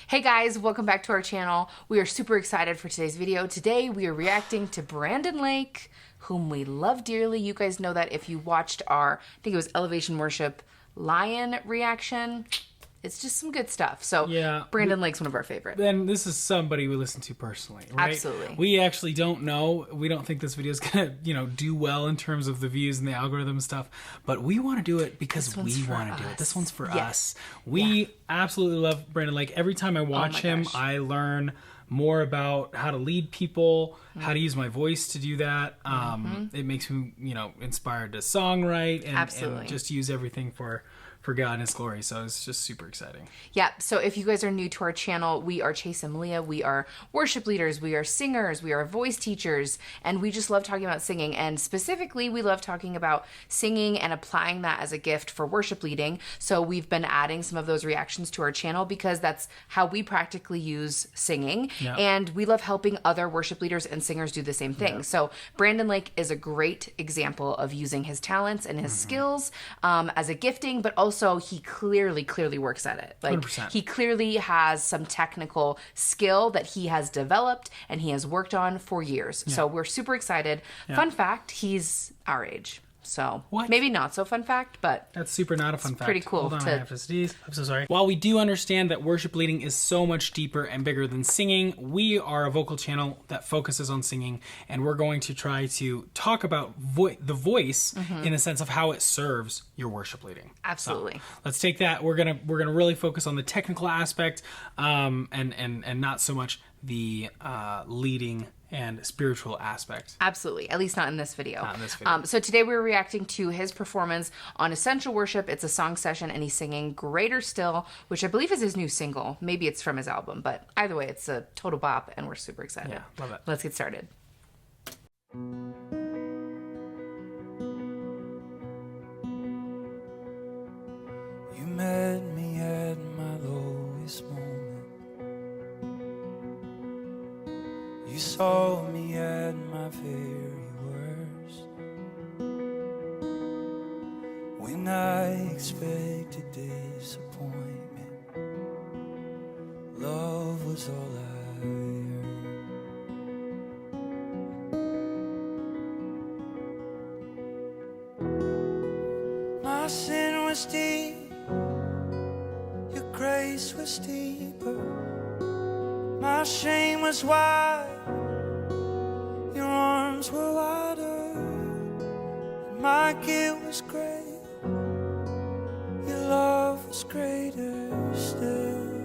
Hey guys, welcome back to our channel. We are super excited for today's video. Today we are reacting to Brandon Lake, whom we love dearly. You guys know that if you watched our, I think it was Elevation Worship Lion reaction. It's just some good stuff. So yeah, Brandon Lake's one of our favorites. And this is somebody we listen to personally, right? Absolutely. We actually don't know. We don't think this video is going to, do well in terms of the views and the algorithm and stuff. But we want to do it because we want to do it. This one's for us. We absolutely love Brandon Lake. Every time I watch him, I learn more about how to lead people, how to use my voice to do that. It makes me, inspired to songwrite and just use everything for God and His glory. So it's just super exciting. Yeah. So if you guys are new to our channel, we are Chase and Melia. We are worship leaders. We are singers. We are voice teachers. And we just love talking about singing. And specifically, we love talking about singing and applying that as a gift for worship leading. So we've been adding some of those reactions to our channel because that's how we practically use singing. Yeah. And we love helping other worship leaders and singers do the same thing. Yeah. So Brandon Lake is a great example of using his talents and his skills as a gifting, but also he clearly works at it. Like 100%. He clearly has some technical skill that he has developed and he has worked on for years. Yeah. So we're super excited. Yeah. Fun fact, he's our age. So maybe not so fun fact, but that's super not a fun fact. Pretty cool. Hold on, I have to sneeze. I'm so sorry. While we do understand that worship leading is so much deeper and bigger than singing, we are a vocal channel that focuses on singing, and we're going to try to talk about the voice in the sense of how it serves your worship leading. Absolutely. So let's take that. We're gonna really focus on the technical aspect, and not so much the leading and spiritual aspect. Absolutely. At least not in this video. Not in this video. So today we're reacting to his performance on Essential Worship. It's a song session and he's singing Greater Still, which I believe is his new single. Maybe it's from his album, but either way, it's a total bop and we're super excited. Yeah, love it. Let's get started. You met me at my lowest moment. You saw me at my very worst, when I expected disappointment. Love was all I heard. My sin was deep, your grace was deeper. My shame was wide, your arms were wider. My guilt was great, your love was greater still.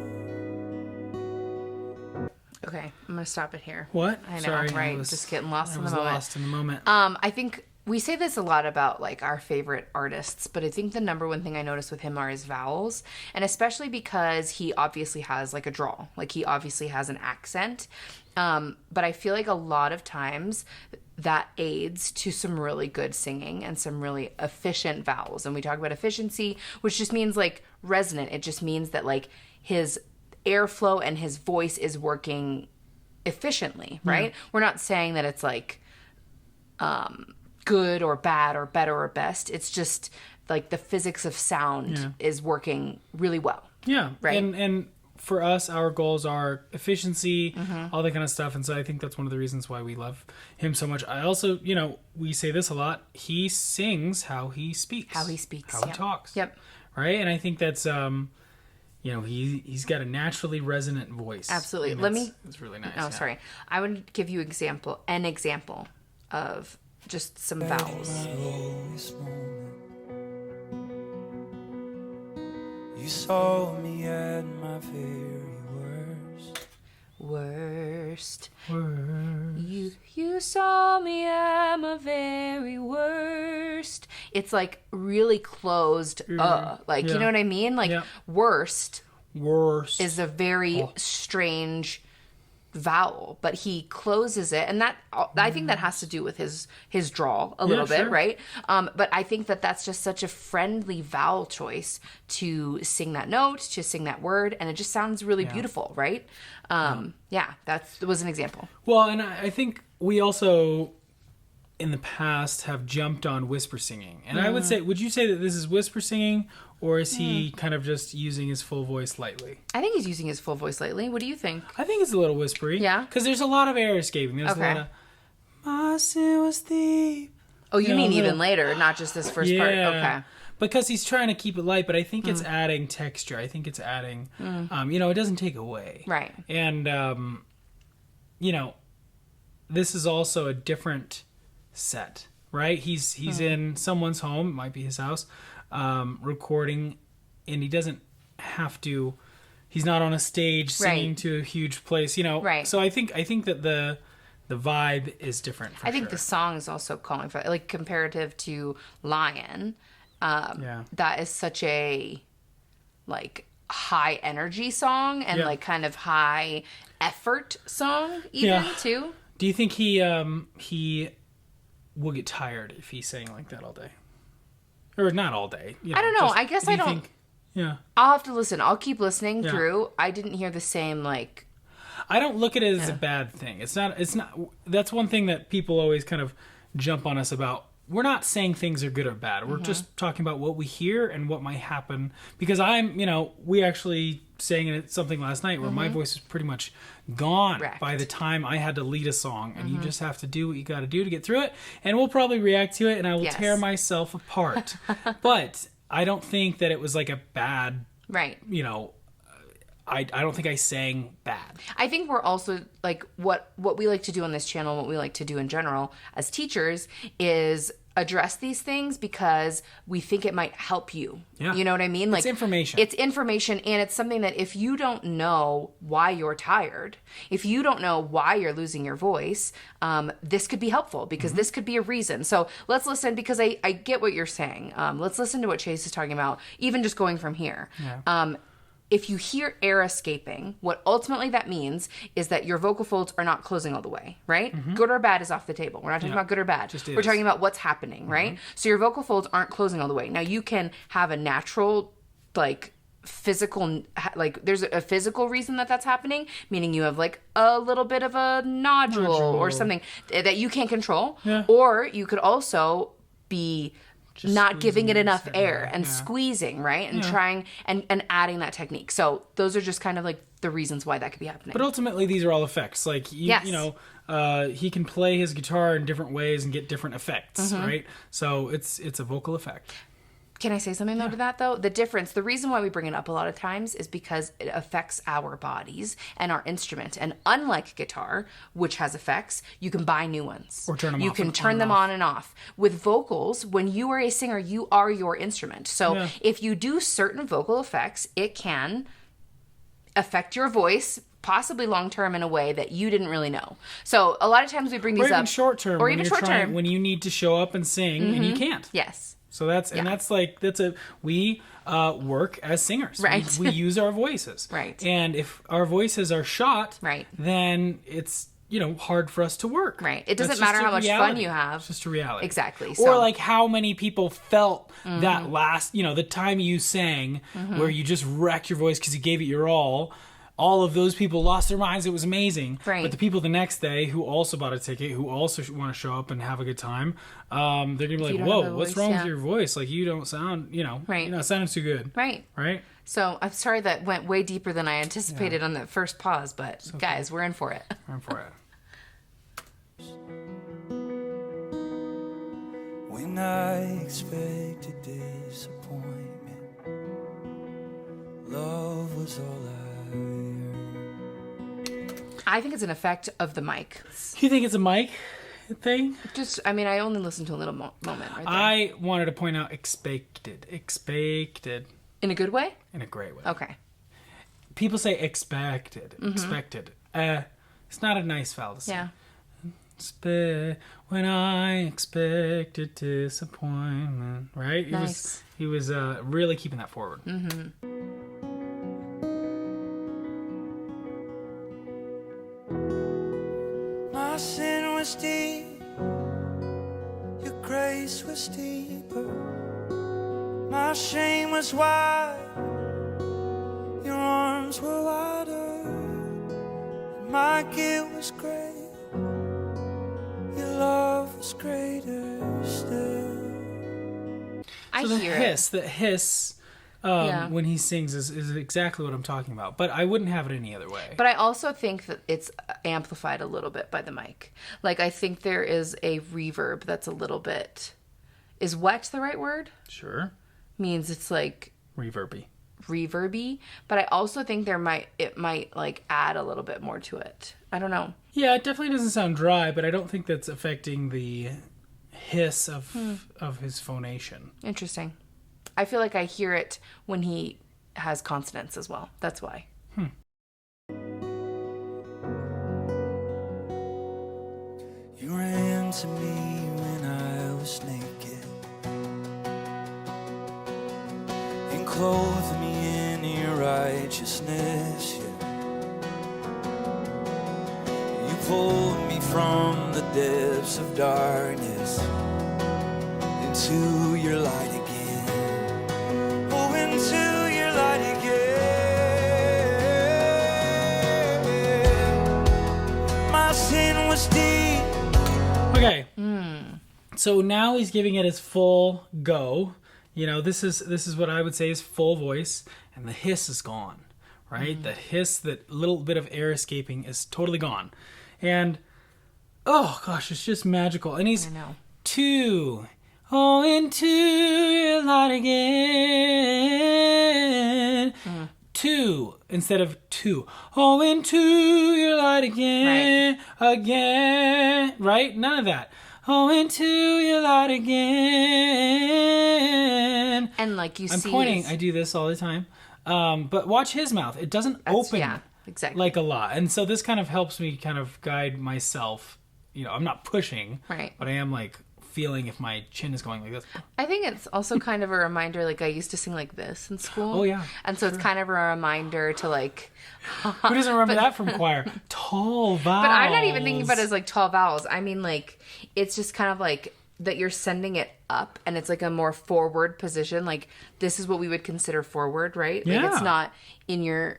Okay, I'm gonna stop it here. What? I know, sorry, right? Just getting lost in the moment. Lost in the moment. I think we say this a lot about like our favorite artists, but I think the number one thing I noticed with him are his vowels, and especially because he obviously has like a drawl, like he obviously has an accent. But I feel like a lot of times that aids to some really good singing and some really efficient vowels. And we talk about efficiency, which just means like resonant. It just means that like his airflow and his voice is working efficiently, right? Yeah. We're not saying that it's like good or bad or better or best. It's just like the physics of sound is working really well. Yeah. Right. And for us, our goals are efficiency, all that kind of stuff. And so I think that's one of the reasons why we love him so much. I also, we say this a lot. He sings how he speaks. How he speaks. How he talks. Yep. Right. And I think that's, he's got a naturally resonant voice. Absolutely. It's really nice. Oh, sorry. I would give you an example of just some vowels. You saw me at my very worst. You saw me at my very worst. It's like really closed. You know what I mean? Like worst is a very strange vowel, but he closes it, and that I think that has to do with his drawl a little bit, right? But I think that that's just such a friendly vowel choice to sing that note, to sing that word, and it just sounds really beautiful, right? That was an example. Well, and I think we also in the past have jumped on whisper singing, and I would say, would you say that this is whisper singing or is he kind of just using his full voice lightly? I think he's using his full voice lately. What do you think? I think it's a little whispery. Yeah? Because there's a lot of air escaping. There's a lot of, my sin was deep. Oh, you mean even later, not just this first part? Okay. Because he's trying to keep it light, but I think it's adding texture. I think it's adding, it doesn't take away. Right. And, this is also a different set, right? He's in someone's home, it might be his house, recording, and he doesn't have to, he's not on a stage singing to a huge place, Right. So I think that the vibe is different for I think sure. the song is also calling for, like, comparative to Lion, that is such a, like, high energy song and, like, kind of high effort song even, too. Do you think he will get tired if he sang like that all day? Or not all day. I don't know. I guess I don't. I'll have to listen. I'll keep listening through. I didn't hear the same, like... I don't look at it as a bad thing. It's not. That's one thing that people always kind of jump on us about. We're not saying things are good or bad. We're just talking about what we hear and what might happen. Because we actually sang something last night where my voice was pretty much gone by the time I had to lead a song. And you just have to do what you got to do to get through it. And we'll probably react to it and I will tear myself apart. But I don't think that it was like a bad, I don't think I sang bad. I think we're also, like, what we like to do on this channel, what we like to do in general as teachers is address these things because we think it might help you. Yeah. You know what I mean? Like, it's information. It's information, and it's something that if you don't know why you're tired, if you don't know why you're losing your voice, this could be helpful because this could be a reason. So let's listen, because I get what you're saying. Let's listen to what Chase is talking about, even just going from here. Yeah. If you hear air escaping, what ultimately that means is that your vocal folds are not closing all the way, right? Good or bad is off the table. We're not talking about good or bad. We're talking about what's happening, right? So your vocal folds aren't closing all the way. Now, you can have a natural, like, physical, like, there's a physical reason that that's happening, meaning you have, like, a little bit of a nodule. Or something that you can't control. Yeah. Or you could also be... just not giving it enough air and squeezing, right? And trying and adding that technique. So those are just kind of like the reasons why that could be happening. But ultimately, these are all effects. Like, he can play his guitar in different ways and get different effects, right? So it's a vocal effect. Can I say something, though, to that, though? The reason why we bring it up a lot of times is because it affects our bodies and our instrument. And unlike guitar, which has effects, you can buy new ones. Or turn them off. You can turn them on and off. With vocals, when you are a singer, you are your instrument. So if you do certain vocal effects, it can affect your voice, possibly long-term, in a way that you didn't really know. So a lot of times we bring these up. Or even short-term. Or even short-term. When you need to show up and sing and you can't. Yes. So we work as singers. Right. We use our voices. Right. And if our voices are shot, right, then it's, hard for us to work. Right. It doesn't matter how much fun you have. It's just a reality. Exactly. Or like how many people felt that last, the time you sang where you just wrecked your voice because you gave it your all of those people lost their minds. It was amazing. Right. But the people the next day who also bought a ticket, who also want to show up and have a good time, they're going to be like, whoa, what's wrong with your voice? Like, you don't sound, right, you're not sounding too good. Right. Right? So I'm sorry that went way deeper than I anticipated on that first pause, but guys, we're in for it. We're in for it. When I expected disappointment, love was all I think it's an effect of the mic. You think it's a mic thing? I only listened to a little moment right there. I wanted to point out expected. In a good way? In a great way. Okay. People say expected. Expected. It's not a nice fallacy. Yeah. When I expected disappointment. Right? Nice. He was really keeping that forward. My sin was deep, your grace was deeper. My shame was wide, your arms were wider. My guilt was great, your love was greater still. I hear it. The hiss when he sings is exactly what I'm talking about. But I wouldn't have it any other way. But I also think that it's amplified a little bit by the mic. Like, I think there is a reverb that's a little bit... Is wet the right word? Sure. Means it's like... reverby. But I also think it might like add a little bit more to it. I don't know. Yeah, it definitely doesn't sound dry, but I don't think that's affecting the hiss of his phonation. Interesting. I feel like I hear it when he has consonants as well. That's why. You ran to me when I was naked and clothed me in your righteousness. You pulled me from the depths of darkness into your light again. Oh, into your light again. My sin was deep. Okay. So now he's giving it his full go. You know, this is what I would say is full voice, and the hiss is gone, right? The hiss, that little bit of air escaping, is totally gone. And, oh gosh, it's just magical. And he's 2. Oh, into your light again. 2 instead of 2. Oh, into your light again, again. Right? None of that. Oh, into your light again. And like I'm pointing. I do this all the time. But watch his mouth. It doesn't open like a lot. And so this kind of helps me kind of guide myself. You know, I'm not pushing. Right. But I am like feeling if my chin is going like this. I think it's also kind of a reminder, like I used to sing like this in school. Oh, yeah. And so it's kind of a reminder to like... Who doesn't remember that from choir? Tall vowels. But I'm not even thinking about it as like tall vowels. I mean, like, it's just kind of like that you're sending it up and it's like a more forward position. Like, this is what we would consider forward, right? Yeah. Like, it's not in your...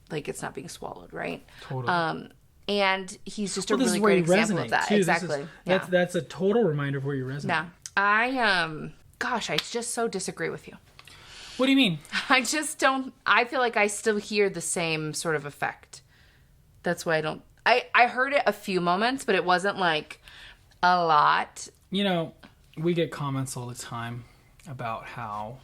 Like, it's not being swallowed, right? Totally. And he's just a really great example of that. Too. Exactly. That's a total reminder of where you resonate. Yeah. I just so disagree with you. What do you mean? I just don't, I feel like I still hear the same sort of effect. That's why I heard it a few moments, but it wasn't like a lot. You know, we get comments all the time about how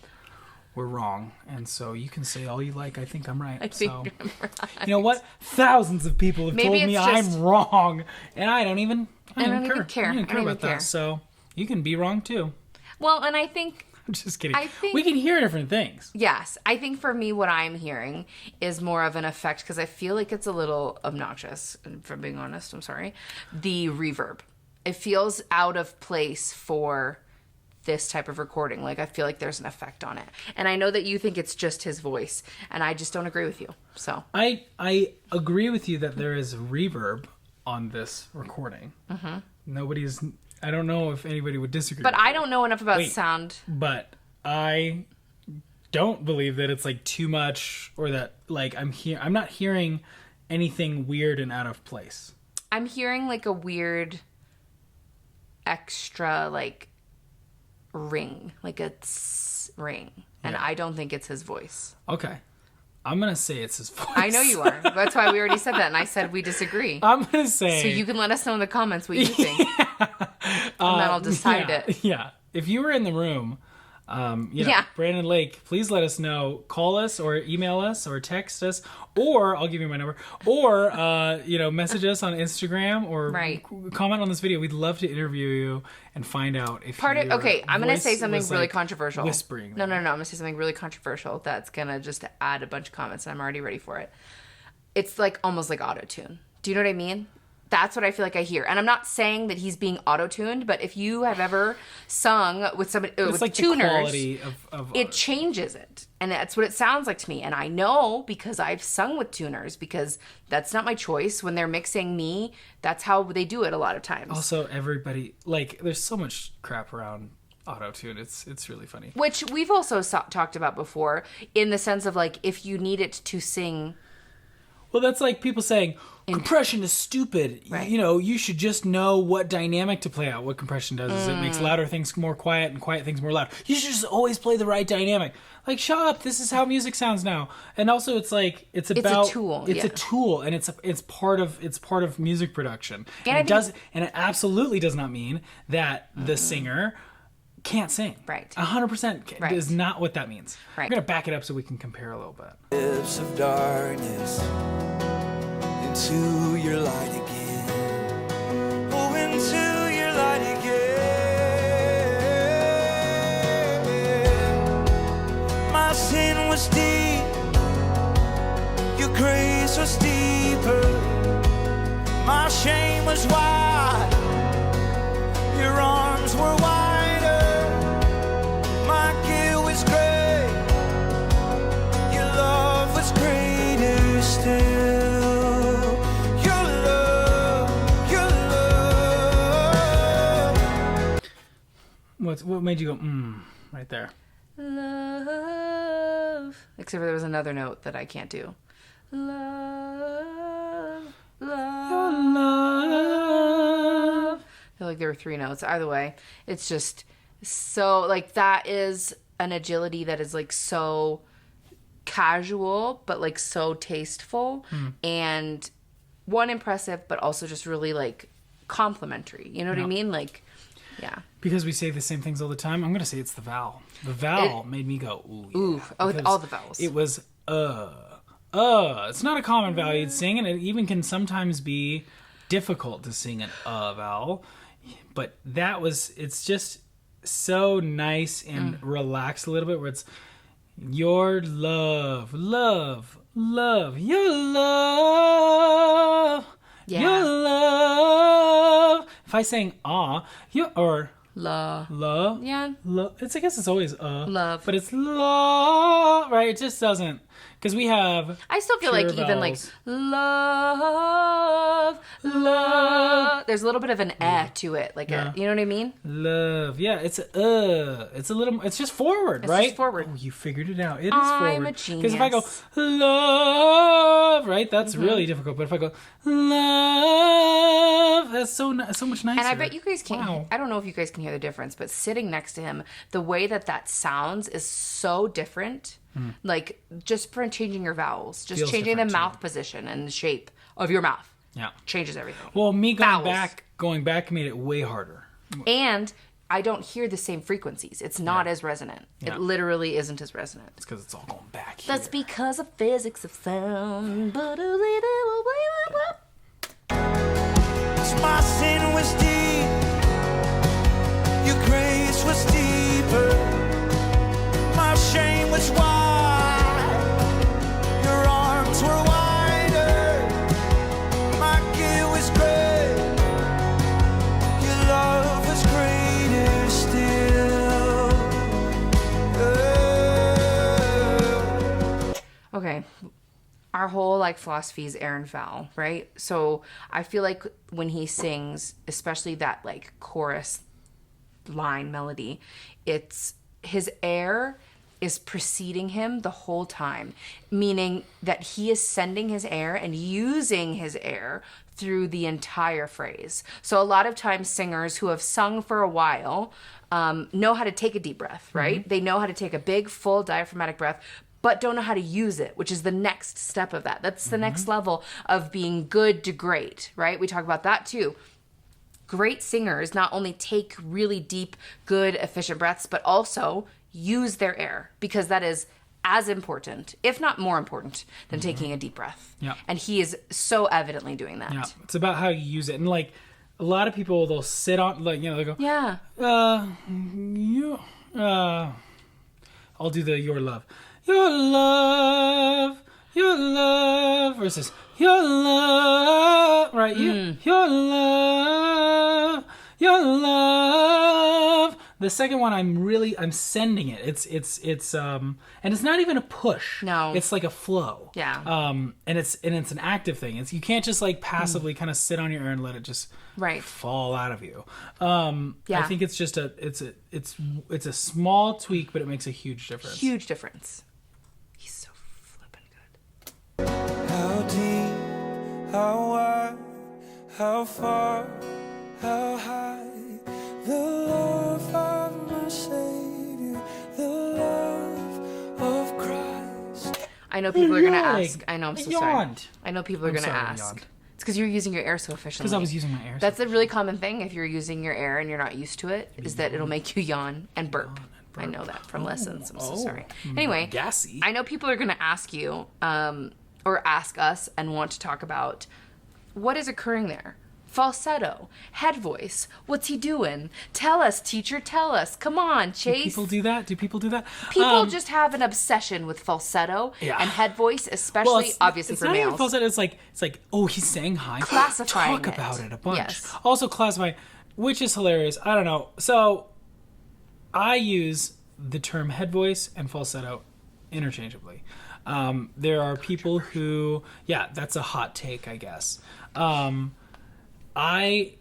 we're wrong, and so you can say all you like. I think I'm right. I think I'm right. You know what? Thousands of people have told me I'm wrong, and I don't even care. I don't care about that. So you can be wrong too. Well, and I think... I'm just kidding. We can hear different things. Yes. I think for me, what I'm hearing is more of an effect, because I feel like it's a little obnoxious, if I'm being honest. I'm sorry. The reverb. It feels out of place for this type of recording. Like, I feel like there's an effect on it. And I know that you think it's just his voice, and I just don't agree with you. So I agree with you that there is reverb on this recording. I don't know if anybody would disagree. But I don't know enough about sound. But I don't believe that it's like too much, or that like I'm not hearing anything weird and out of place. I'm hearing like a weird extra like ring, like a tss ring, and I don't think it's his voice. Okay, I'm gonna say it's his voice. I know you are. That's why we already said that, and I said we disagree. I'm gonna say, so you can let us know in the comments what you think, and then I'll decide it. Yeah, if you were in the room, Brandon Lake, please let us know. Call us or email us or text us, or I'll give you my number, or message us on Instagram or comment on this video. We'd love to interview you and find out if I'm gonna say something really controversial. Whispering. No. I'm gonna say something really controversial that's gonna just add a bunch of comments, and I'm already ready for it. It's like almost like auto-tune. Do you know what I mean? That's what I feel like I hear. And I'm not saying that he's being auto-tuned, but if you have ever sung with somebody with like tuners, the quality of it changes it. And that's what it sounds like to me. And I know because I've sung with tuners, because that's not my choice. When they're mixing me, that's how they do it a lot of times. Also, everybody, like, there's so much crap around auto-tune. It's really funny. Which we've also talked about before, in the sense of, like, if you need it to sing... Well, that's like people saying compression is stupid. Right. You know, you should just know what dynamic to play out. What compression does is it makes louder things more quiet and quiet things more loud. You should just always play the right dynamic. Like, shut up. This is how music sounds now. And also, it's like it's about a tool. It's a tool, and it's part of music production. And it absolutely does not mean that the singer can't sing. Right. 100% is not what that means. Right. We're gonna back it up so we can compare a little bit. Lips of darkness into your light again. Oh, into your light again. My sin was deep, your grace was deeper. My shame was wide, your arms were wider. My guilt was great, your love was greater still. Your love, your love. What made you go right there? Love. Except for there was another note that I can't do. Love. Love. I feel like there were 3 notes. Either way, it's just so, like, that is an agility that is, like, so casual, but, like, so tasteful. And, one, impressive, but also just really, like, complimentary. You know what I mean? Like, yeah. Because we say the same things all the time, I'm going to say it's the vowel. The vowel made me go, ooh, yeah. Ooh. Oh, with all the vowels. It was, It's not a common vowel you'd sing, and it even can sometimes be difficult to sing an vowel. But it's just so nice and relaxed a little bit, where it's your love, love, love, your love, your love. If I sang or La. Yeah. I guess it's always Love. but it's la, right? It just doesn't, because we have. I still feel like pure even like vowels. love. There's a little bit of an to it, like you know what I mean? Love, yeah, it's a little. It's just forward, It's right? just forward. Oh, you figured it out. It is I'm forward. a genius. Because if I go love, right, that's really difficult. But if I go love, that's so much nicer. And I bet you guys can. Wow. I don't know if you guys can hear the difference, but sitting next to him, the way that sounds is so different. Like, just for changing your vowels, just Feels changing the different, mouth position and the shape of your mouth. Yeah. Changes everything. Well, me Vowels. going back made it way harder. And I don't hear the same frequencies. It's not as resonant. Yeah. It literally isn't as resonant. It's because it's all going back here. That's because of physics of sound. My sin was deep, your grace was deeper. My shame was wide, your arms were wider. My guilt was great, your love was greater still. Okay. Our whole like philosophy is air and vowel, right? So I feel like when he sings, especially that like chorus line melody, it's his air is preceding him the whole time, meaning that he is sending his air and using his air through the entire phrase. So a lot of times singers who have sung for a while know how to take a deep breath, right? They know how to take a big, full diaphragmatic breath, but don't know how to use it, which is the next step of that. That's the next level of being good to great, right? We talk about that too. Great singers not only take really deep, good, efficient breaths, but also use their air, because that is as important, if not more important, than taking a deep breath. Yeah. And he is so evidently doing that. Yeah, it's about how you use it. And like a lot of people, they'll sit on, like, you know, they go, Yeah. I'll do the your love, versus your love, right? Your love. The second one, I'm sending it. It's and it's not even a push. No. It's like a flow. Yeah. And it's an active thing. You can't just like passively kind of sit on your air and let it just fall out of you. I think it's just it's a small tweak, but it makes a huge difference. Huge difference. He's so flippin' good. How deep how far, how high, the love of my Savior, the love of Christ. I know people are going to Yawning. ask. I know, I'm so I sorry. yawned. I know people are going to sorry I ask. yawned. It's because you're using your air so efficiently. Because I was using my air. That's a really common thing if you're using your air and you're not used to it, is that it'll make you yawn and burp. I know that from lessons. I'm so sorry. Anyway, gassy. I know people are going to ask you or ask us and want to talk about what is occurring there. Falsetto, head voice, what's he doing? Tell us, teacher, tell us. Come on, Chase. People do that? Do people do that? People just have an obsession with falsetto and head voice, especially obviously it's for not even males. falsetto. It's like, oh, he's saying high. Classifying Talk it. about it a bunch. Yes. Also classify, which is hilarious. I don't know. So I use the term head voice and falsetto interchangeably. There are people who, that's a hot take, I guess. I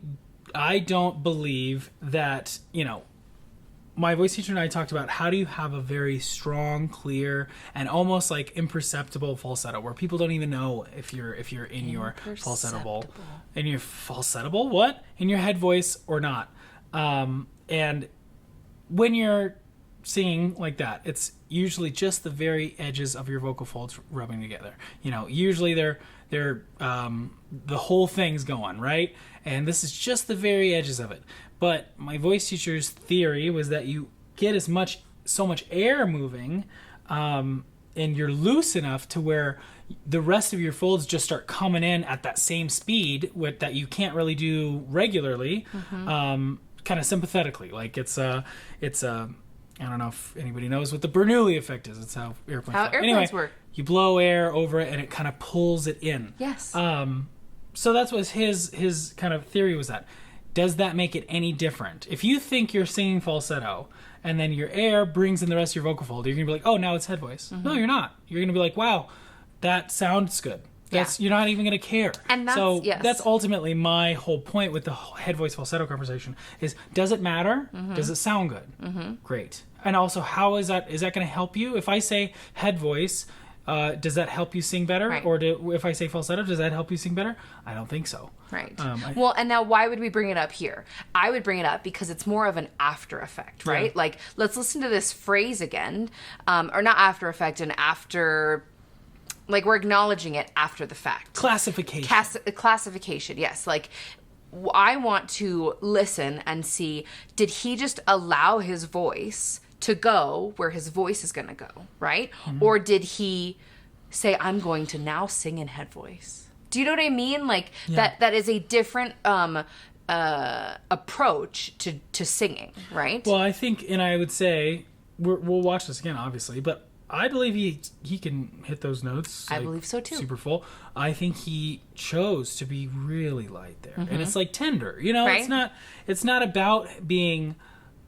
don't believe that, my voice teacher and I talked about how do you have a very strong, clear, and almost like imperceptible falsetto where people don't even know if you're in your falsetto bowl. In your falsetto bowl? What? In your head voice or not. And when you're singing like that, it's usually just the very edges of your vocal folds rubbing together. Usually they're the whole thing's going, right? And this is just the very edges of it. But my voice teacher's theory was that you get so much air moving, and you're loose enough to where the rest of your folds just start coming in at that same speed that you can't really do regularly, kind of sympathetically. Like it's I don't know if anybody knows what the Bernoulli effect is. It's how airplanes work. You blow air over it and it kind of pulls it in. Yes. So that's what his kind of theory was that. Does that make it any different? If you think you're singing falsetto and then your air brings in the rest of your vocal fold, you're going to be like, oh, now it's head voice. No, you're not. You're going to be like, wow, that sounds good. You're not even going to care. And that's ultimately my whole point with the head voice falsetto conversation is, does it matter? Does it sound good? Great. And also, how is that going to help you? If I say head voice, does that help you sing better? Right. Or if I say falsetto, does that help you sing better? I don't think so. Right. And now why would we bring it up here? I would bring it up because it's more of an after effect, right? Yeah. Like, let's listen to this phrase again. Or not after effect, and after... Like, we're acknowledging it after the fact. Classification. Classification, yes. Like, I want to listen and see, did he just allow his voice to go where his voice is going to go, right? Or did he say, I'm going to now sing in head voice? Do you know what I mean? Like, that is a different approach to singing, right? Well, I think, and I would say, we'll watch this again, obviously, but I believe he can hit those notes. I believe so too. Super full. I think he chose to be really light there, and it's like tender. Right? It's not about being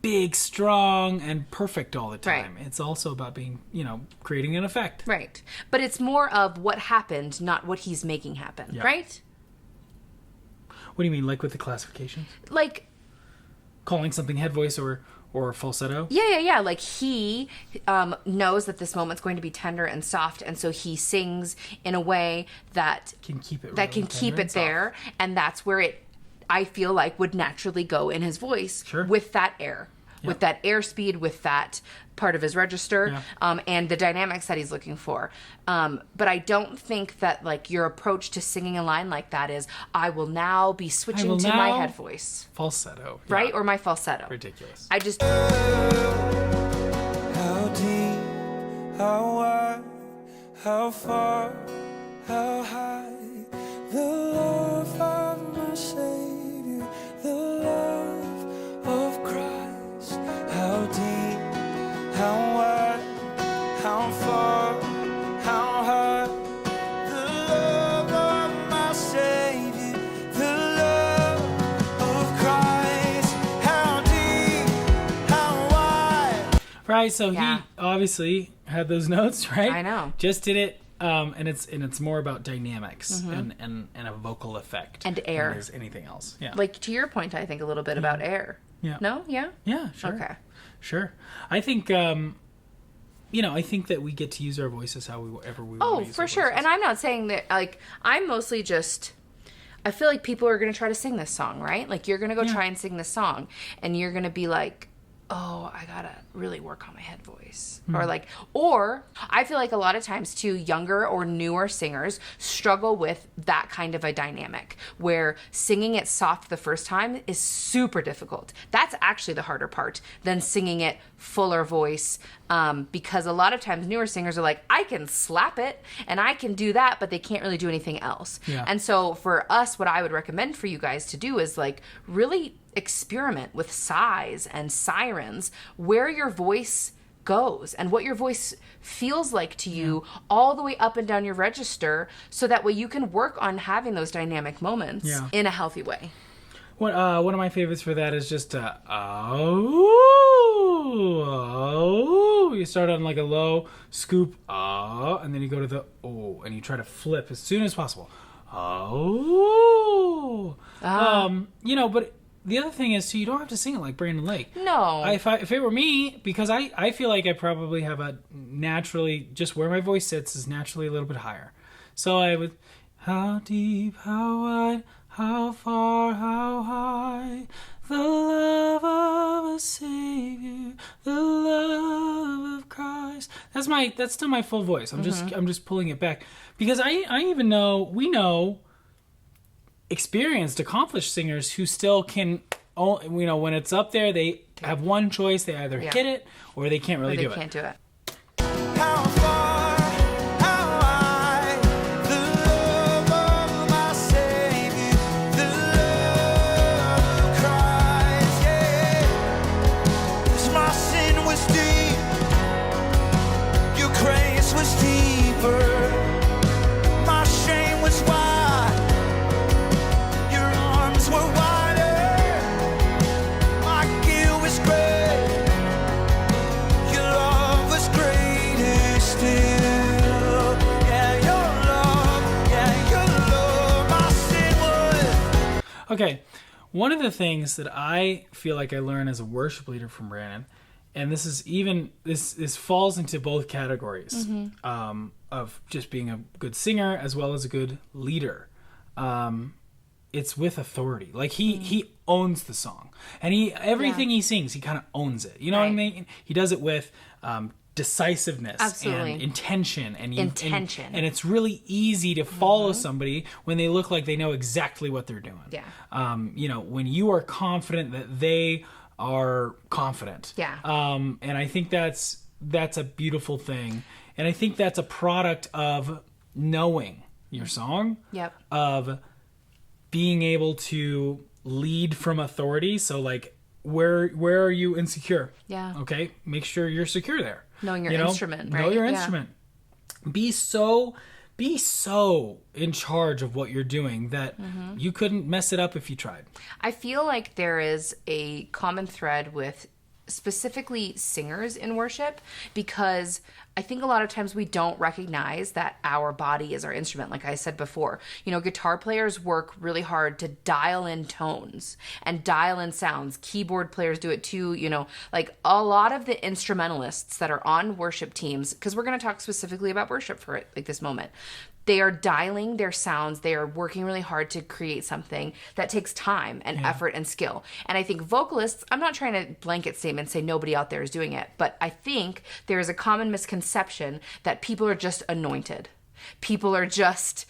big, strong, and perfect all the time. Right. It's also about being, creating an effect. Right. But it's more of what happened, not what he's making happen, right? What do you mean, like with the classifications? Like, calling something head voice or falsetto? Yeah. Like, he knows that this moment's going to be tender and soft, and so he sings in a way that can keep it there, and that's where it, I feel like, would naturally go in his voice with that air, with that airspeed, with that part of his register, and the dynamics that he's looking for. But I don't think that, like, your approach to singing a line like that is, I will now be switching to my head voice. Falsetto. Right? Or my falsetto. Ridiculous. I just... How deep, how wide, how far, how high, the love of my Savior, the love of Christ. How deep, how wide, how far, how high, the love of my Savior, the love of Christ. How deep, how wide. Right, so he obviously had those notes, right? I know. Just did it, and it's more about dynamics and a vocal effect and air than there's anything else. Yeah. Like, to your point, I think a little bit about air. Yeah. No? Yeah? Yeah, sure. Okay. Sure. I think I think that we get to use our voices however we want to use For our sure. voices. And I'm not saying that, like, I'm mostly just, I feel like people are going to try to sing this song, right? Like you're going to go try and sing this song and you're going to be like, oh, I gotta really work on my head voice. Or I feel like a lot of times too, younger or newer singers struggle with that kind of a dynamic where singing it soft the first time is super difficult. That's actually the harder part than singing it fuller voice, because a lot of times newer singers are like, I can slap it and I can do that, but they can't really do anything else. Yeah. And so for us, what I would recommend for you guys to do is like really experiment with sighs and sirens, where your voice goes and what your voice feels like to you all the way up and down your register, so that way you can work on having those dynamic moments in a healthy way. One of my favorites for that is just you start on like a low scoop and then you go to the and you try to flip as soon as possible. But the other thing is, so you don't have to sing it like Brandon Lake. No. If it were me, because I feel like I probably have a naturally, just where my voice sits is naturally a little bit higher. So I would, how deep, how wide, how far, how high, the love of a Savior, the love of Christ. That's still my full voice. I'm just pulling it back. Because we know experienced, accomplished singers who still can, when it's up there, they have one choice. They either hit it or they can't really do it. They can't do it. How far, how high, the love of my Savior, the love of Christ, yeah. 'Cause my sin was deep, your grace was deeper, my shame was wide. Were wider, my guilt was great, your love was greater still. Yeah, your love, my sin was. Okay, one of the things that I feel like I learned as a worship leader from Brandon, and this is even this falls into both categories of just being a good singer as well as a good leader. It's with authority. Like he owns the song, and everything he sings, he kind of owns it. You know what I mean? He does it with decisiveness and intention, and it's really easy to follow somebody when they look like they know exactly what they're doing. Yeah. When you are confident that they are confident. Yeah. And I think that's a beautiful thing, and I think that's a product of knowing your song. Yep. Of being able to lead from authority. So like, where are you insecure? Yeah. Okay. Make sure you're secure there. Knowing your instrument, right? Know your instrument. Be so in charge of what you're doing that you couldn't mess it up if you tried. I feel like there is a common thread with specifically singers in worship, because I think a lot of times we don't recognize that our body is our instrument. Like I said before, guitar players work really hard to dial in tones and dial in sounds. Keyboard players do it too. Like a lot of the instrumentalists that are on worship teams, because we're going to talk specifically about worship for this moment. They are dialing their sounds. They are working really hard to create something that takes time and effort and skill. And I think vocalists, I'm not trying to blanket statement and say nobody out there is doing it, but I think there is a common misconception that people are just anointed. People are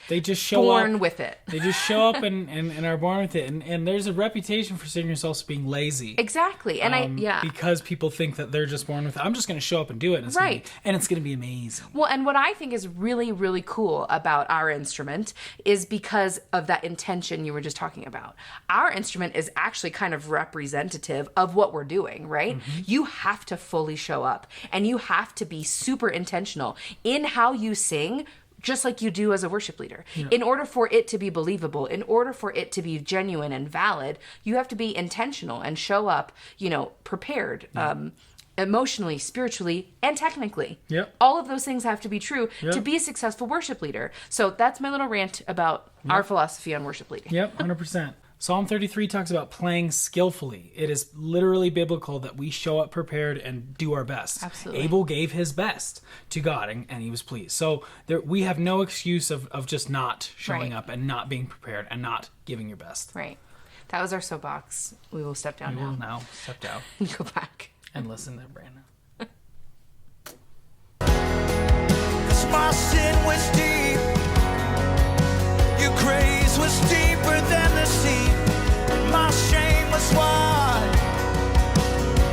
they just show born up with it. They just show up and are born with it. And there's a reputation for singers also being lazy. Exactly. And because people think that they're just born with it. I'm just going to show up and do it. And it's going to be amazing. Well, and what I think is really, really cool about our instrument is because of that intention you were just talking about. Our instrument is actually kind of representative of what we're doing, right? Mm-hmm. You have to fully show up, and you have to be super intentional in how you sing, just like you do as a worship leader. Yeah. In order for it to be believable, in order for it to be genuine and valid, you have to be intentional and show up, prepared, emotionally, spiritually, and technically. Yep. All of those things have to be true to be a successful worship leader. So that's my little rant about our philosophy on worship leading. Yep, 100%. Psalm 33 talks about playing skillfully. It is literally biblical that we show up prepared and do our best. Absolutely. Abel gave his best to God, and he was pleased. So we have no excuse of just not showing up and not being prepared and not giving your best. Right. That was our soapbox. We will step down We will now step down Go back. and listen to Brandon. 'Cause my sin was deep, your grace was deeper than the sea. My shame was wide,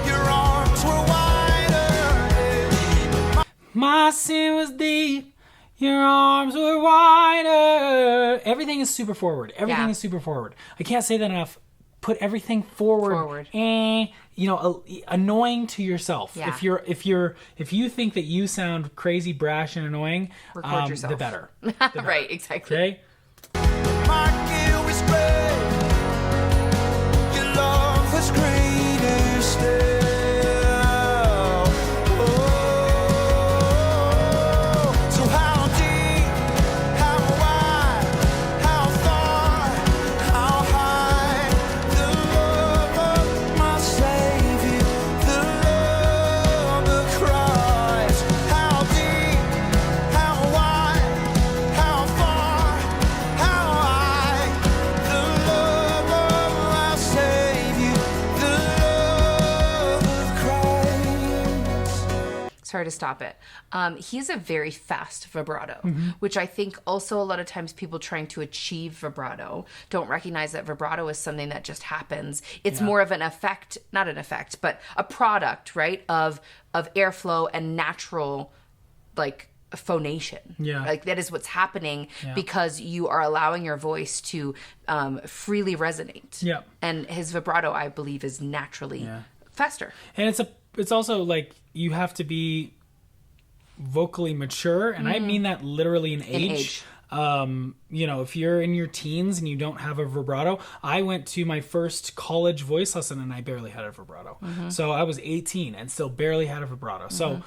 your arms were wider. My sin was deep, your arms were wider. Everything is super forward. Everything is super forward. I can't say that enough. Put everything forward. Annoying to yourself. Yeah. If you think that you sound crazy, brash, and annoying, Record yourself. the better. Right, exactly. Okay. My guilt was great, your love was greater still. Oh, so how deep, how wide, how far, how high, the love of my Savior, the love of Christ. How deep, how wide, how far, how high, the love of my Savior, the love of Christ. Sorry to stop it. He's a very fast vibrato, which I think also a lot of times people trying to achieve vibrato don't recognize that vibrato is something that just happens. It's more of an effect, not an effect, but a product, right, of airflow and natural, like, phonation. Yeah. Like, that is what's happening because you are allowing your voice to freely resonate. Yeah. And his vibrato, I believe, is naturally faster. And it's also like you have to be vocally mature, and I mean that literally in age. If you're in your teens and you don't have a vibrato, I went to my first college voice lesson and I barely had a vibrato. So I was 18 and still barely had a vibrato. So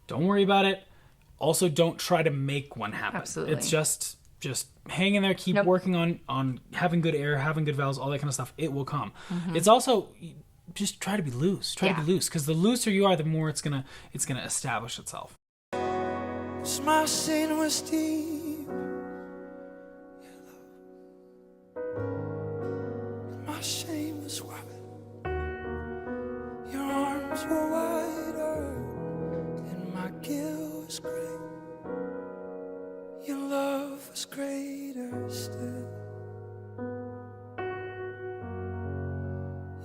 don't worry about it. Also, don't try to make one happen. Absolutely. It's just hang in there, keep working on having good air, having good vowels, all that kind of stuff. It will come. It's also just try to be loose. Try to be loose, because the looser you are, the more it's gonna establish itself. 'Cause my sin was deep, my shame was wide, your arms were wider, and my guilt was great, your love was greater still,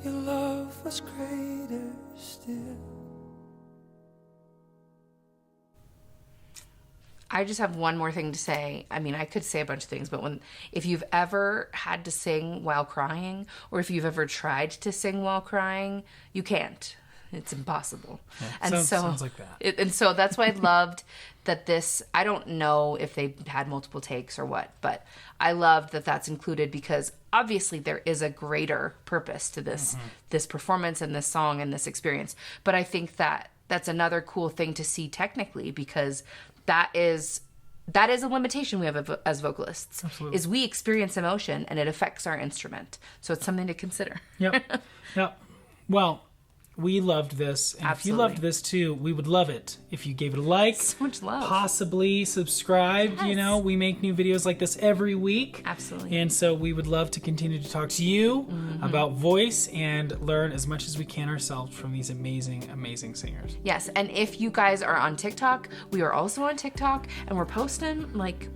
your love was greater still. I just have one more thing to say. I mean, I could say a bunch of things, but if you've ever had to sing while crying, or if you've ever tried to sing while crying, you can't. It's impossible. Yeah, sounds like that. And so that's why I loved that this, I don't know if they had multiple takes or what, but I loved that that's included, because obviously there is a greater purpose to this performance and this song and this experience. But I think that that's another cool thing to see technically, because that is a limitation we have as vocalists. Absolutely. Is we experience emotion and it affects our instrument. So it's something to consider. Yep. Well, we loved this. And if you Absolutely. loved this too, we would love it if you gave it a like. So much love. Possibly subscribe. Yes. We make new videos like this every week. Absolutely. And so we would love to continue to talk to you about voice and learn as much as we can ourselves from these amazing, amazing singers. Yes, and if you guys are on TikTok, we are also on TikTok, and we're posting like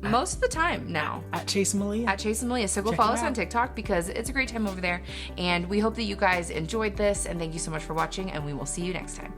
most of the time now. At Chase and Melia. At Chase and Melia. So go Check follow it us on out. TikTok, because it's a great time over there. And we hope that you guys enjoyed this, and thank you so much for watching, and we will see you next time.